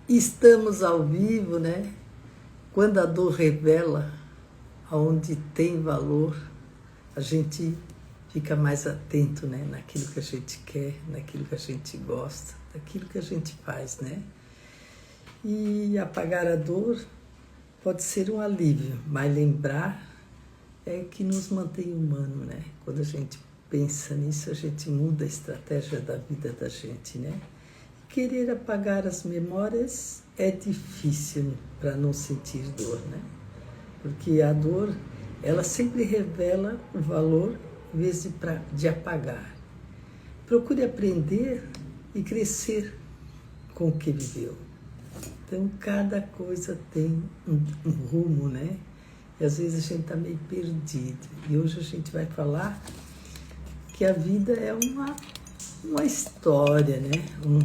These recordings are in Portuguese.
Estamos ao vivo, né? Quando a dor revela aonde tem valor, a gente fica mais atento, né? Naquilo que a gente quer, naquilo que a gente gosta, naquilo que a gente faz, né? E apagar a dor pode ser um alívio, mas lembrar é que nos mantém humano, né? Quando a gente pensa nisso, a gente muda a estratégia da vida da gente, né? Querer apagar as memórias é difícil para não sentir dor, né? Porque a dor, ela sempre revela o valor em vez de apagar. Procure aprender e crescer com o que viveu. Então, cada coisa tem um rumo, né? E às vezes a gente está meio perdido. E hoje a gente vai falar que a vida é uma história, né? Um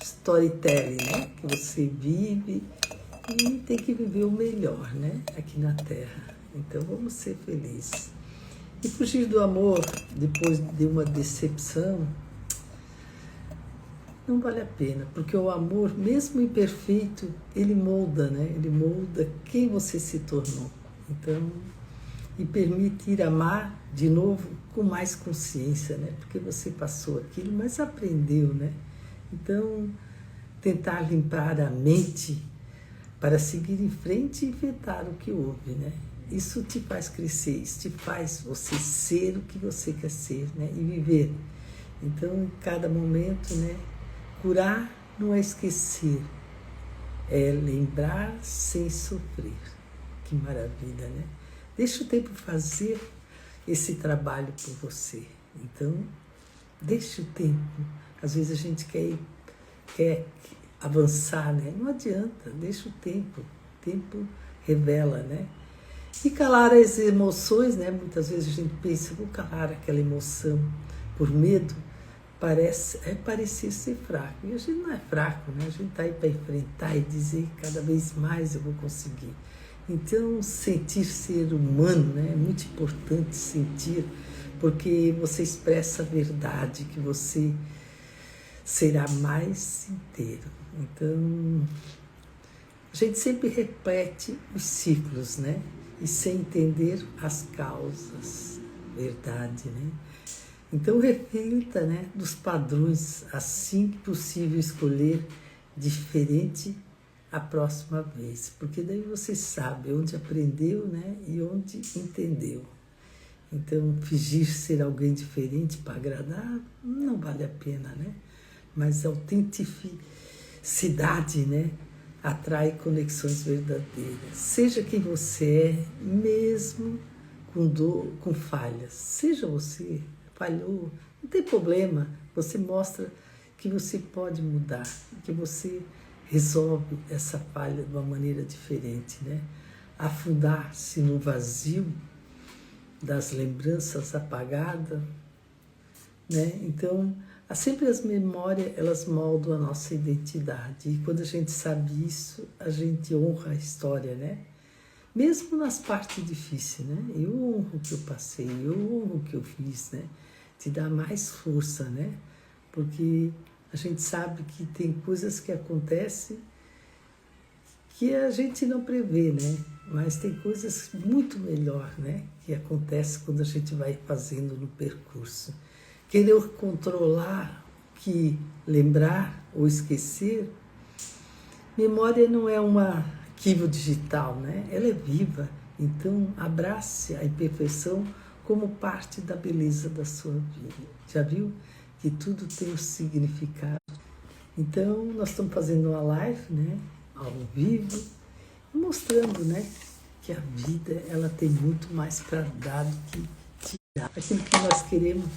storytelling, né? Que você vive e tem que viver o melhor, né? Aqui na Terra. Então vamos ser felizes. E fugir do amor depois de uma decepção não vale a pena, porque o amor, mesmo imperfeito, ele molda, né? Ele molda quem você se tornou. Então, e permite ir amar de novo com mais consciência, né? Porque você passou aquilo, mas aprendeu, né? Então, tentar limpar a mente para seguir em frente e enfrentar o que houve, né? Isso te faz crescer, isso te faz você ser o que você quer ser, né? E viver. Então, em cada momento, né? Curar não é esquecer, é lembrar sem sofrer. Que maravilha, né? Deixa o tempo fazer esse trabalho por você. Então, deixa o tempo. Às vezes a gente quer avançar, né? Não adianta, deixa o tempo. O tempo revela, né? E calar as emoções, né? Muitas vezes a gente pensa, vou calar aquela emoção por medo, parecer ser fraco. E a gente não é fraco, né? A gente está aí para enfrentar e dizer cada vez mais eu vou conseguir. Então, sentir ser humano, né? É muito importante sentir, porque você expressa a verdade, que você será mais inteiro. Então, a gente sempre repete os ciclos, né? E sem entender as causas, verdade, né? Então, reflita, né, dos padrões, assim que possível escolher diferente a próxima vez, porque daí você sabe onde aprendeu, né, e onde entendeu. Então, fingir ser alguém diferente para agradar não vale a pena, né? Mas a autenticidade, né, atrai conexões verdadeiras. Seja quem você é, mesmo com dor, com falhas. Seja você, falhou, não tem problema. Você mostra que você pode mudar, que você resolve essa falha de uma maneira diferente, né? Afundar-se no vazio das lembranças apagadas, né? Então, sempre as memórias, elas moldam a nossa identidade. E quando a gente sabe isso, a gente honra a história, né? Mesmo nas partes difíceis, né? Eu honro o que eu passei, eu honro o que eu fiz, né? Te dá mais força, né? Porque a gente sabe que tem coisas que acontecem que a gente não prevê, né? Mas tem coisas muito melhor, né? Que acontece quando a gente vai fazendo no percurso. Querer controlar que lembrar ou esquecer, memória não é um arquivo digital, né? Ela é viva. Então, abrace a imperfeição como parte da beleza da sua vida. Já viu que tudo tem um significado? Então, nós estamos fazendo uma live, né? Ao vivo, mostrando, né? Que a vida, ela tem muito mais para dar do que tirar. Aquilo que nós queremos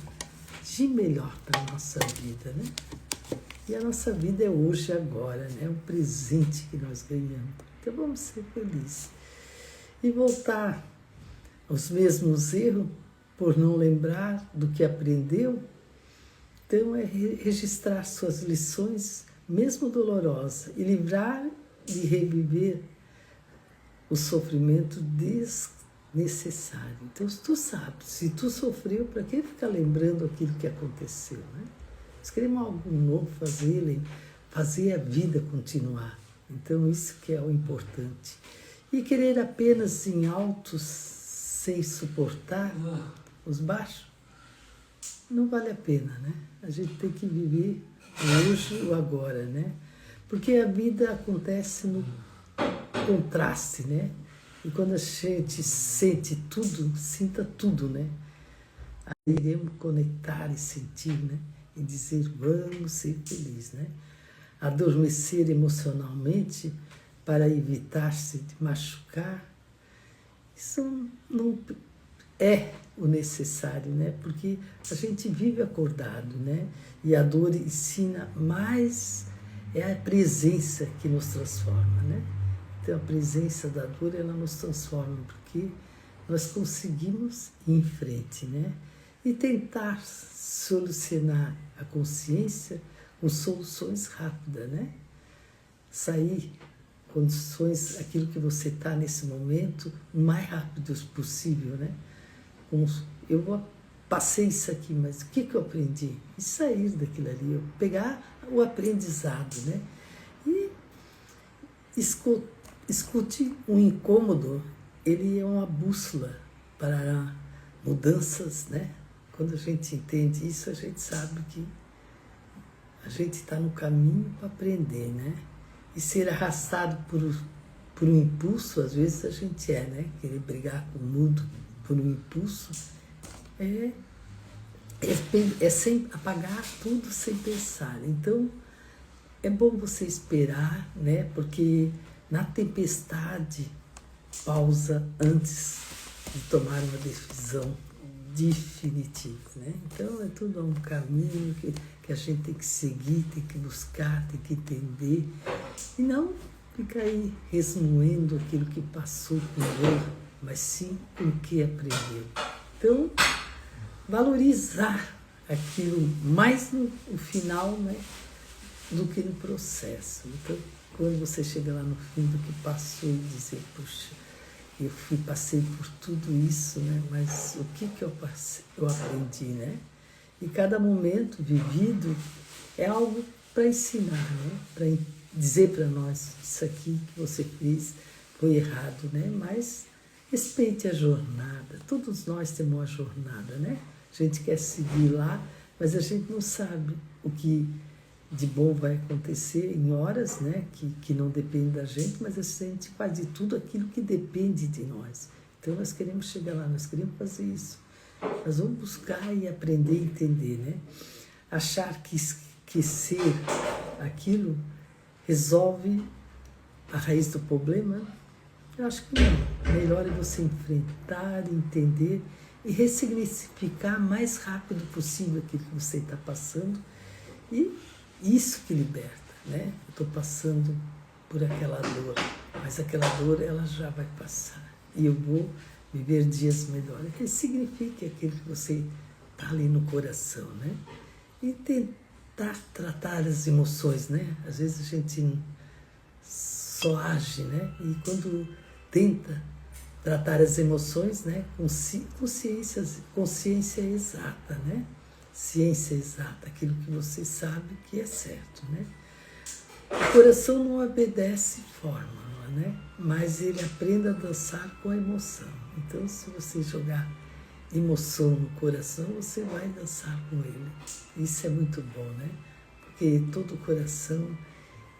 de melhor para a nossa vida, né? E a nossa vida é hoje, agora, né? É um presente que nós ganhamos. Então vamos ser felizes. E voltar aos mesmos erros por não lembrar do que aprendeu. Então é registrar suas lições, mesmo dolorosas, e livrar de reviver o sofrimento desnecessário. Então, se tu sabe, se tu sofreu, para que ficar lembrando aquilo que aconteceu, né? Nós queremos algo novo fazer a vida continuar. Então isso que é o importante. E querer apenas em altos sem suportar os baixos, não vale a pena, né? A gente tem que viver o hoje e o agora, né? Porque a vida acontece no contraste, né? E quando a gente sente tudo, sinta tudo, né? Aí iremos conectar e sentir, né? E dizer, vamos ser felizes, né? Adormecer emocionalmente para evitar-se de machucar, isso não é o necessário, né? Porque a gente vive acordado, né? E a dor ensina mais, é a presença que nos transforma, né? Então a presença da dor, ela nos transforma, porque nós conseguimos ir em frente, né? E tentar solucionar a consciência com soluções rápidas, né? Sair condições, aquilo que você está nesse momento, o mais rápido possível, né? Eu passei isso aqui, mas o que eu aprendi? E sair daquilo ali, eu pegar o aprendizado, né? E escute um incômodo, ele é uma bússola para mudanças, né? Quando a gente entende isso, a gente sabe que a gente está no caminho para aprender, né? E ser arrastado por um impulso, às vezes a gente né? Querer brigar com o mundo por um impulso é sem apagar tudo sem pensar. Então, é bom você esperar, né? Porque na tempestade, pausa antes de tomar uma decisão definitiva, né? Então, é tudo um caminho que a gente tem que seguir, tem que buscar, tem que entender, e não ficar aí resmoendo aquilo que passou com dor, mas sim com o que aprendeu. Então, valorizar aquilo mais no final, né, do que no processo. Então, quando você chega lá no fim do que passou e dizer, puxa, passei por tudo isso, né, mas o que eu aprendi, né? E cada momento vivido é algo para ensinar, né? Para dizer para nós, isso aqui que você fez foi errado, né? Mas respeite a jornada. Todos nós temos uma jornada, né? A gente quer seguir lá, mas a gente não sabe o que de bom vai acontecer em horas, né? Que não depende da gente, mas a gente faz de tudo aquilo que depende de nós. Então nós queremos chegar lá, nós queremos fazer isso. Nós vamos buscar e aprender e entender, né? Achar que ser aquilo resolve a raiz do problema, eu acho que não. Melhor é você enfrentar, entender e ressignificar o mais rápido possível aquilo que você está passando. E isso que liberta, né? Eu estou passando por aquela dor, mas aquela dor ela já vai passar. E eu vou viver dias melhores. Ressignifique aquilo que você está ali no coração, né? E tentar tratar as emoções, né? Às vezes a gente só age, né? E quando tenta tratar as emoções, né? Consciência exata, né? Ciência exata, aquilo que você sabe que é certo, né? O coração não obedece fórmula, né? Mas ele aprende a dançar com a emoção. Então, se você jogar emoção no coração, você vai dançar com ele. Isso é muito bom, né? Porque todo o coração,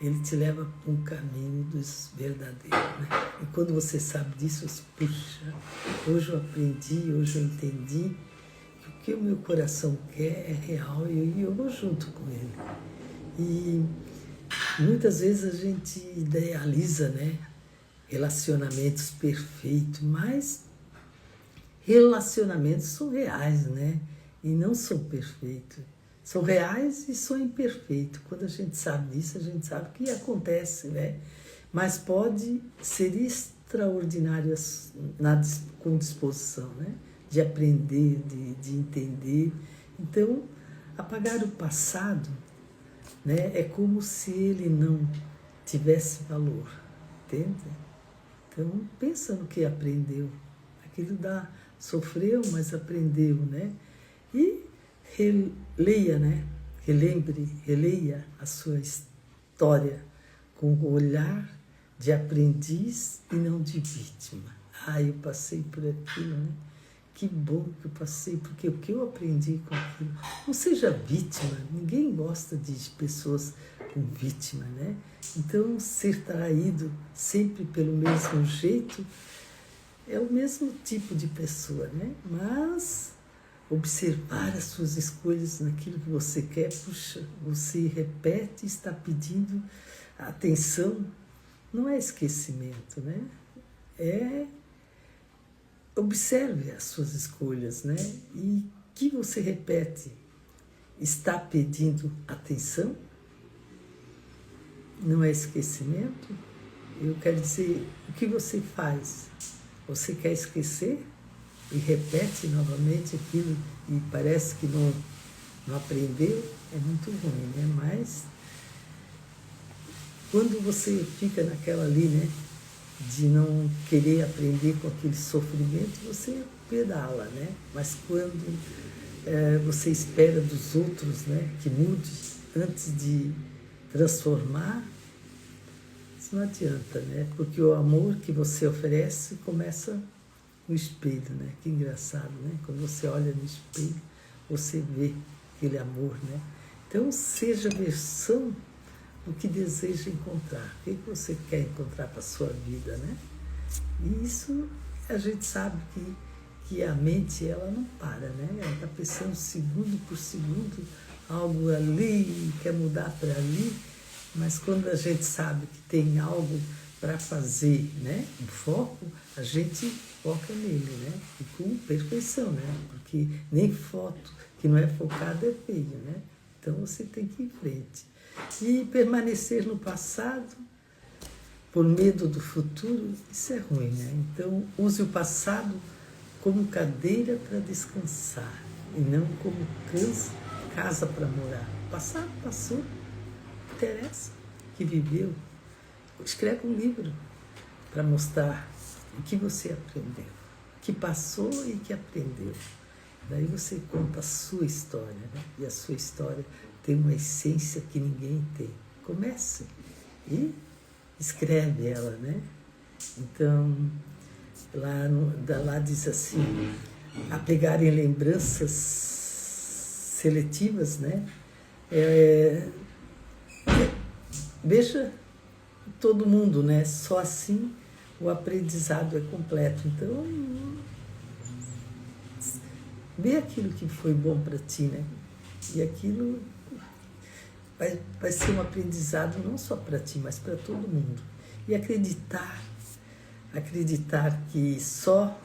ele te leva para um caminho dos verdadeiros, né? E quando você sabe disso, você, puxa, hoje eu aprendi, hoje eu entendi que o que o meu coração quer é real e eu vou junto com ele. E muitas vezes a gente idealiza, né? Relacionamentos perfeitos, mas relacionamentos são reais, né? E não são perfeitos. São reais e são imperfeitos. Quando a gente sabe disso, a gente sabe o que acontece, né? Mas pode ser extraordinário com disposição, né? De aprender, de entender. Então, apagar o passado, né? É como se ele não tivesse valor, entende? Então, pensa no que aprendeu. Aquilo sofreu, mas aprendeu, né? E releia, né? Releia a sua história com o olhar de aprendiz e não de vítima. Eu passei por aquilo, né? Que bom que eu passei, porque o que eu aprendi com aquilo. Não seja vítima, ninguém gosta de pessoas com vítima, né? Então, ser traído sempre pelo mesmo jeito é o mesmo tipo de pessoa, né? Mas observar as suas escolhas naquilo que você quer, puxa, você repete e está pedindo atenção, não é esquecimento, né? Observe as suas escolhas, né? E que você repete, está pedindo atenção? Não é esquecimento? Eu quero dizer, o que você faz? Você quer esquecer? E repete novamente aquilo e parece que não aprendeu? É muito ruim, né? Mas quando você fica naquela ali, né? De não querer aprender com aquele sofrimento, você pedala, né? Mas quando você espera dos outros, né, que mude antes de transformar, isso não adianta, né? Porque o amor que você oferece começa no espelho, né? Que engraçado, né? Quando você olha no espelho, você vê aquele amor, né? Então, seja a versão o que deseja encontrar, o que você quer encontrar para a sua vida, né? E isso a gente sabe que a mente, ela não para, né? Ela está pensando segundo por segundo, algo ali, quer mudar para ali, mas quando a gente sabe que tem algo para fazer, né? O foco, a gente foca nele, né? E com perfeição, né? Porque nem foto que não é focada é feio, né? Então você tem que ir em frente. E permanecer no passado por medo do futuro, isso é ruim, né? Então, use o passado como cadeira para descansar e não como casa para morar. O passado passou, não interessa, que viveu. Escreve um livro para mostrar o que você aprendeu, o que passou e o que aprendeu. Daí você conta a sua história, né? E a sua história tem uma essência que ninguém tem. Comece e escreve ela, né? Então, lá diz assim, apegar em lembranças seletivas, né? Veja todo mundo, né? Só assim o aprendizado é completo. Então, vê aquilo que foi bom para ti, né? E aquilo vai ser um aprendizado não só para ti, mas para todo mundo. E acreditar que só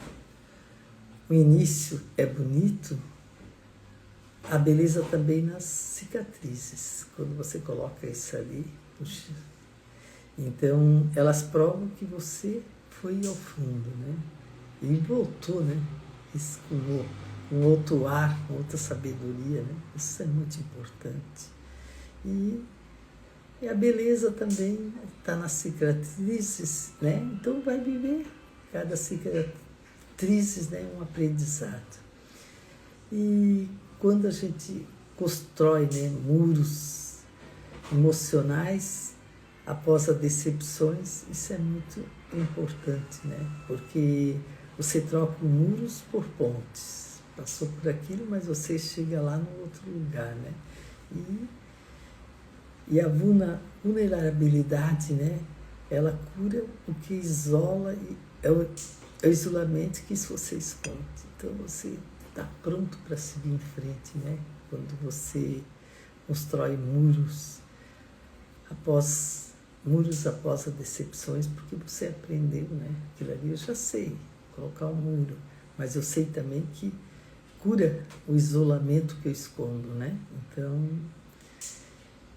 o início é bonito, a beleza também nas cicatrizes. Quando você coloca isso ali, puxa. Então, elas provam que você foi ao fundo, né? E voltou, né? Isso com outro ar, com outra sabedoria, né? Isso é muito importante. E a beleza também está nas cicatrizes, né? Então vai viver cada cicatrizes, né? Um aprendizado. E quando a gente constrói, né, muros emocionais após as decepções, isso é muito importante, né? Porque você troca muros por pontes. Passou por aquilo, mas você chega lá no outro lugar, né? E a vulnerabilidade, né? Ela cura o que isola, e é o isolamento que isso você esconde. Então você está pronto para seguir em frente, né? Quando você constrói muros após as decepções, porque você aprendeu, né? Aquilo ali eu já sei, colocar um muro, mas eu sei também que cura o isolamento que eu escondo, né? Então,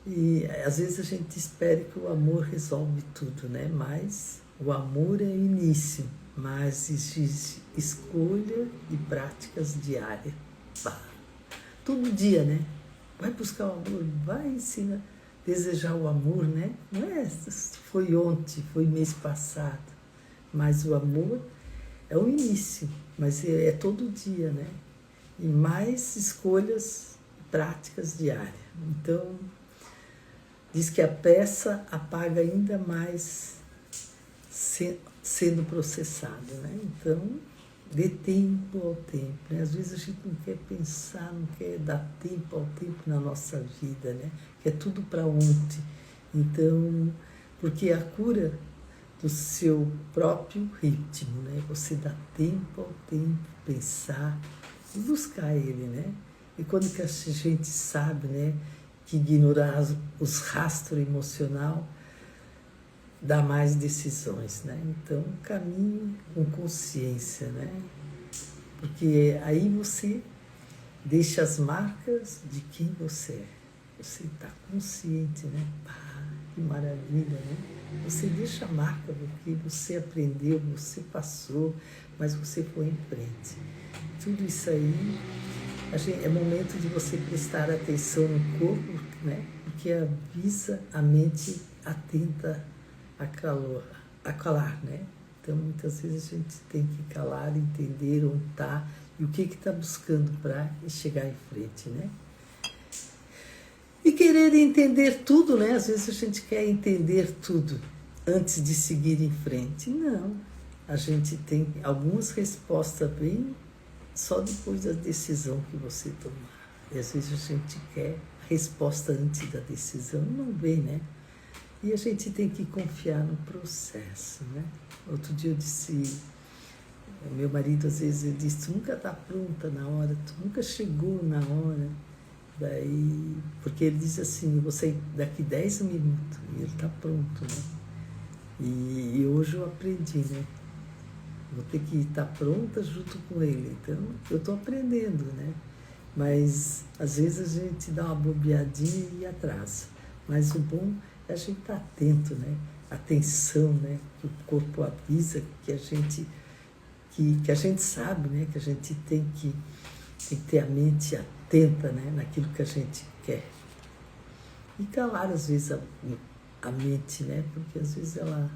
e às vezes a gente espera que o amor resolve tudo, né? Mas o amor é o início, mas exige escolha e práticas diárias. Todo dia, né? Vai buscar o amor, vai ensinar, desejar o amor, né? Não é foi ontem, foi mês passado, mas o amor é o início, mas é todo dia, né? E mais escolhas práticas diárias. Então, diz que a pressa apaga ainda mais sendo processado, né? Então, dê tempo ao tempo, né? Às vezes a gente não quer pensar, não quer dar tempo ao tempo na nossa vida, né? Que é tudo para ontem. Então, porque a cura do seu próprio ritmo, né? Você dá tempo ao tempo, pensar e buscar ele, né? E quando que a gente sabe, né, que ignorar os rastros emocional dá mais decisões, né? Então, caminhe com consciência, né? Porque aí você deixa as marcas de quem você é. Você está consciente, né? Que maravilha, né? Você deixa a marca do que você aprendeu, você passou, mas você foi em frente. Tudo isso aí é momento de você prestar atenção no corpo, né? Porque avisa a mente atenta a calar, né? Então, muitas vezes a gente tem que calar, entender onde está e o que está buscando para chegar em frente, né? E querer entender tudo, né? Às vezes a gente quer entender tudo antes de seguir em frente. Não, a gente tem algumas respostas bem só depois da decisão que você tomar. E às vezes a gente quer a resposta antes da decisão, não vem, né? E a gente tem que confiar no processo, né? Outro dia eu disse, meu marido às vezes ele diz, tu nunca está pronta na hora, tu nunca chegou na hora. Daí, porque ele diz assim, você daqui 10 minutos, e ele está pronto, né? E hoje eu aprendi, né? Vou ter que estar pronta junto com ele. Então, eu estou aprendendo, né? Mas, às vezes, a gente dá uma bobeadinha e atrasa. Mas o bom é a gente estar atento, né? Atenção, né? Que o corpo avisa, que a gente sabe, né? Que a gente tem que ter a mente atenta, né? Naquilo que a gente quer. E calar, às vezes, a mente, né? Porque, às vezes, ela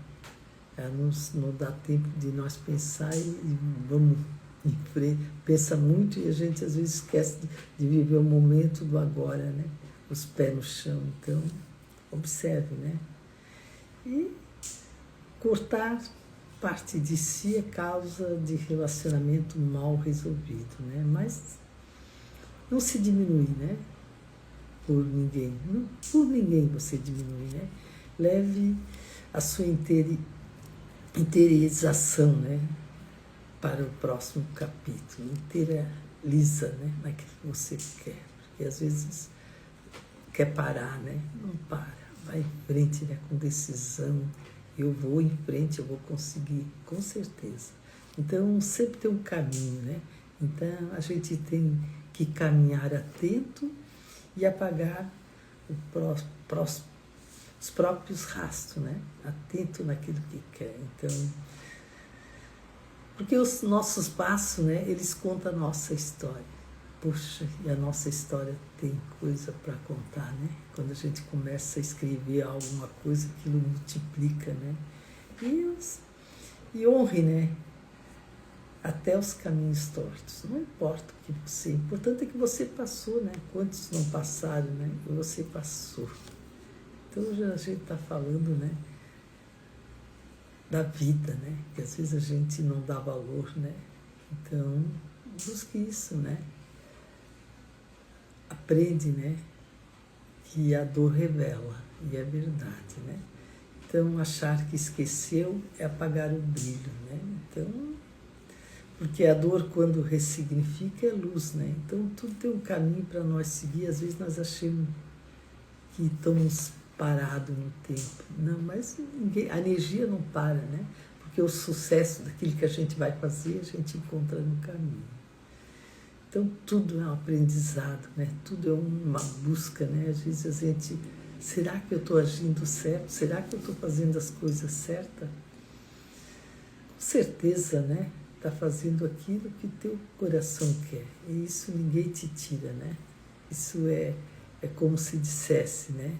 não dá tempo de nós pensar e vamos em frente. Pensa muito e a gente às vezes esquece de viver o momento do agora, né? Os pés no chão. Então, observe, né? E cortar parte de si é causa de relacionamento mal resolvido, né? Mas não se diminui, né? Por ninguém. Não, por ninguém você diminui, né? Leve a sua interiorização, né, para o próximo capítulo, interioriza, né, naquilo que você quer, porque às vezes quer parar, né, não para, vai em frente, né, com decisão, eu vou em frente, eu vou conseguir, com certeza. Então, sempre tem um caminho, né, então a gente tem que caminhar atento e apagar os próprios rastros, né? Atento naquilo que quer. Então, porque os nossos passos, né? Eles contam a nossa história. Puxa, e a nossa história tem coisa para contar, né? Quando a gente começa a escrever alguma coisa, aquilo multiplica, né? E honre, né? Até os caminhos tortos. Não importa o que você... O importante é que você passou, né? Quantos não passaram, né? E você passou. Então, já a gente está falando, né, da vida, né, que às vezes a gente não dá valor, né, então, busque isso, né, aprende, né, que a dor revela, e é verdade, né, então, achar que esqueceu é apagar o brilho, né, então, porque a dor, quando ressignifica, é luz, né, então, tudo tem um caminho para nós seguir, às vezes nós achamos que estamos parado no tempo. Não, mas a energia não para, né? Porque o sucesso daquilo que a gente vai fazer, a gente encontra no caminho. Então, tudo é um aprendizado, né? Tudo é uma busca, né? Às vezes a gente, será que eu estou agindo certo? Será que eu estou fazendo as coisas certas? Com certeza, né? Está fazendo aquilo que teu coração quer. E isso ninguém te tira, né? Isso é como se dissesse, né?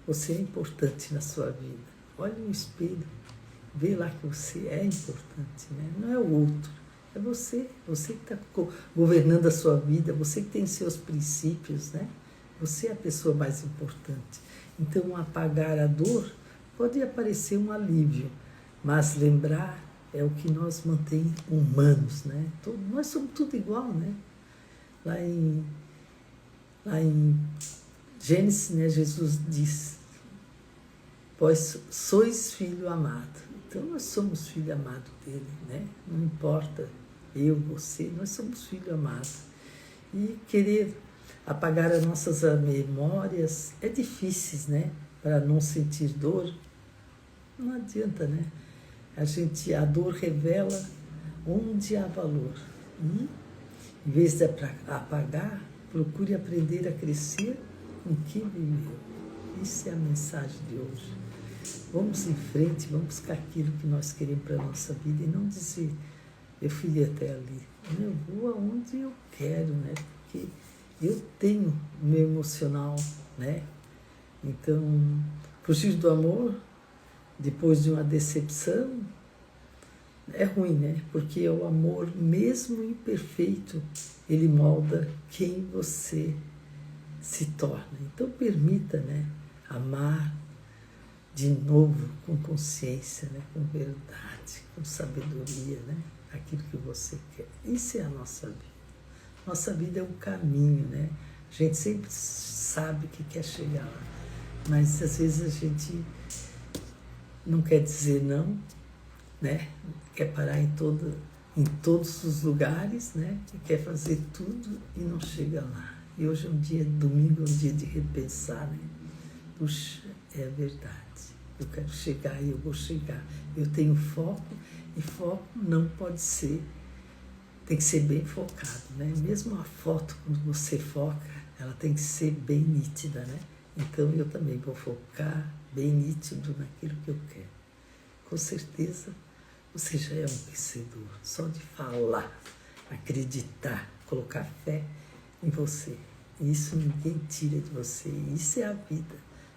Você é importante na sua vida. Olha no espelho, vê lá que você é importante, né? Não é o outro, é você. Você que está governando a sua vida, você que tem seus princípios, né? Você é a pessoa mais importante. Então, apagar a dor pode aparecer um alívio, mas lembrar é o que nos mantém humanos, né? Nós somos tudo igual, né? Lá em Gênesis, né, Jesus diz: "Vós sois filho amado". Então, nós somos filho amado dele, né? Não importa eu, você, nós somos filho amado. E querer apagar as nossas memórias é difícil, né? Para não sentir dor, não adianta, né? A dor revela onde há valor. Em vez de apagar, procure aprender a crescer com quem viveu. Isso é a mensagem de hoje. Vamos em frente, vamos buscar aquilo que nós queremos para a nossa vida e não dizer, eu fui até ali. Eu vou aonde eu quero, né? Porque eu tenho o meu emocional, né? Então, fugir do amor depois de uma decepção é ruim, né? Porque o amor, mesmo imperfeito, ele molda quem você se torna. Então, permita, né, amar de novo com consciência, né, com verdade, com sabedoria, né? Aquilo que você quer. Isso é a nossa vida. Nossa vida é um caminho, né? A gente sempre sabe que quer chegar lá, mas às vezes a gente não quer dizer não, né? Quer parar em todos os lugares, né? E quer fazer tudo e não chega lá. E hoje é um dia, domingo é um dia de repensar, né? Puxa, é verdade. Eu quero chegar e eu vou chegar. Eu tenho foco e foco não pode ser, tem que ser bem focado, né? Mesmo a foto, quando você foca, ela tem que ser bem nítida, né? Então eu também vou focar bem nítido naquilo que eu quero. Com certeza você já é um vencedor. Só de falar, acreditar, colocar fé em você. Isso ninguém tira de você. Isso é a vida.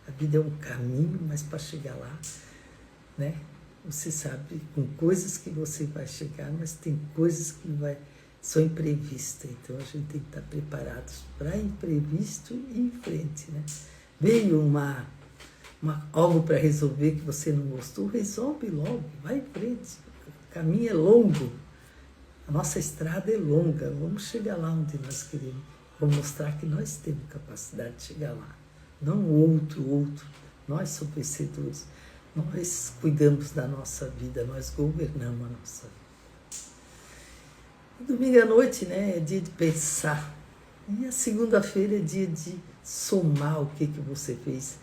A vida é um caminho, mas para chegar lá, né? Você sabe, com coisas que você vai chegar, mas tem coisas que são imprevistas. Então a gente tem que estar preparados para imprevisto e em frente, né? Veio algo para resolver que você não gostou, resolve logo, vai em frente. O caminho é longo, a nossa estrada é longa, vamos chegar lá onde nós queremos. Vamos mostrar que nós temos capacidade de chegar lá. Não outro. Nós somos vencedores. Nós cuidamos da nossa vida, nós governamos a nossa vida. E domingo à noite, né, é dia de pensar. E a segunda-feira é dia de somar o que você fez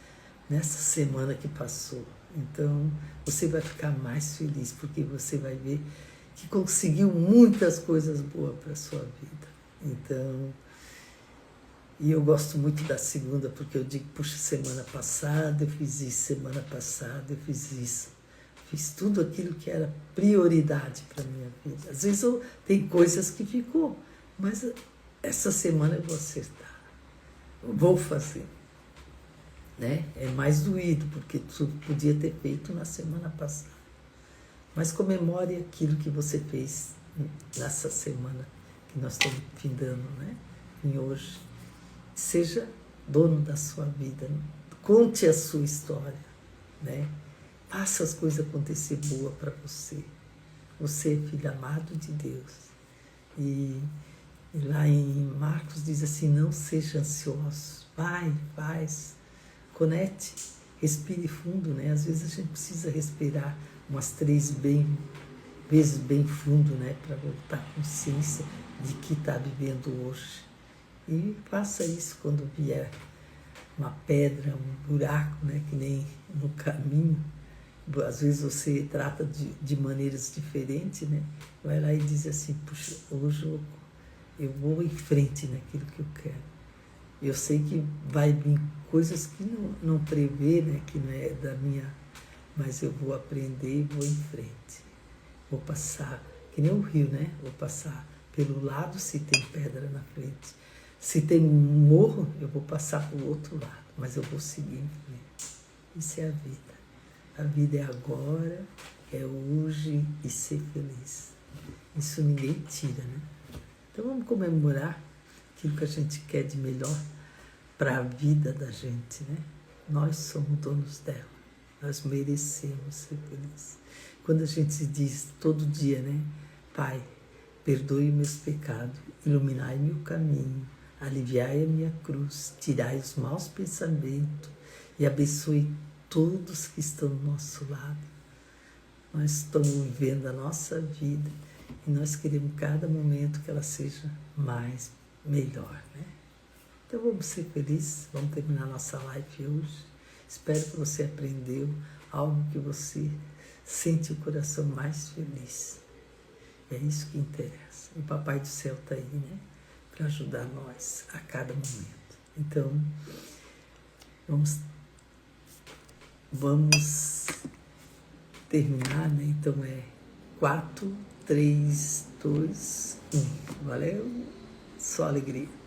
nessa semana que passou. Então, você vai ficar mais feliz, porque você vai ver que conseguiu muitas coisas boas para a sua vida. Então, e eu gosto muito da segunda, porque eu digo, puxa, semana passada eu fiz isso, semana passada eu fiz isso. Fiz tudo aquilo que era prioridade para a minha vida. Às vezes tem coisas que ficou, mas essa semana eu vou acertar. Eu vou fazer. Né? É mais doído, porque tu podia ter feito na semana passada. Mas comemore aquilo que você fez nessa semana que nós estamos findando, né? Em hoje. Seja dono da sua vida, conte a sua história, né? Faça as coisas acontecer boa para você. Você é filho amado de Deus. E lá em Marcos diz assim, não seja ansioso, vai, faz, conecte, respire fundo, né? Às vezes a gente precisa respirar umas 3 vezes bem fundo, né? Para voltar à consciência de que está vivendo hoje. E faça isso quando vier uma pedra, um buraco, né, que nem no caminho. Às vezes você trata de maneiras diferentes, né? Vai lá e diz assim, puxa, hoje eu vou em frente naquilo que eu quero. Eu sei que vai vir coisas que não prevê, né, que não é da minha, mas eu vou aprender e vou em frente. Vou passar, que nem o rio, né? Vou passar pelo lado se tem pedra na frente. Se tem um morro, eu vou passar para o outro lado, mas eu vou seguir em frente. Isso é a vida. A vida é agora, é hoje e ser feliz. Isso ninguém tira, né? Então vamos comemorar aquilo que a gente quer de melhor para a vida da gente, né? Nós somos donos dela. Nós merecemos ser felizes. Quando a gente diz todo dia, né? Pai, perdoe meus pecados, iluminai meu caminho, aliviai a minha cruz, tirai os maus pensamentos e abençoe todos que estão do nosso lado. Nós estamos vivendo a nossa vida e nós queremos cada momento que ela seja mais melhor, né? Então vamos ser felizes, vamos terminar nossa live hoje. Espero que você aprendeu algo que você sente o coração mais feliz. É isso que interessa. E o Papai do Céu está aí, né? Para ajudar nós a cada momento. Então, vamos terminar, né? Então 4, 3, 2, 1. Valeu? Só alegria.